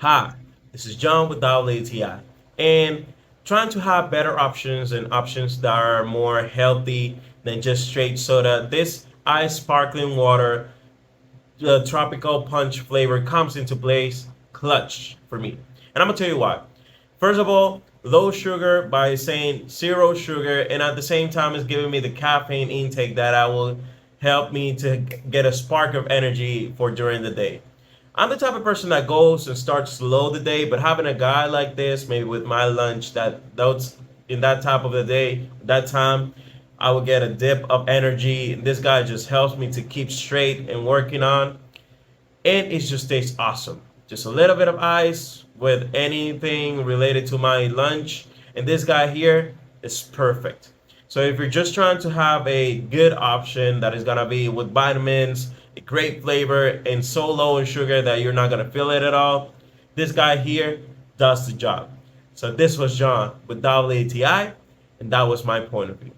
Hi, this is John with WATI, and trying to have better options and options that are more healthy than just straight soda. This ice sparkling water, the tropical punch flavor comes into place clutch for me. And I'm gonna tell you why. First of all, low sugar by saying zero sugar, and at the same time, it's giving me the caffeine intake that I will help me to get a spark of energy for during the day. I'm the type of person that goes and starts slow the day, but having a guy like this, maybe with my lunch, that's in that type of the day, that time, I will get a dip of energy. This guy just helps me to keep straight and working on, and it just tastes awesome. Just a little bit of ice with anything related to my lunch, and this guy here is perfect. So if you're just trying to have a good option that is gonna be with vitamins, a great flavor, and so low in sugar that you're not gonna feel it at all, this guy here does the job. So this was John with WATI, and that was my point of view.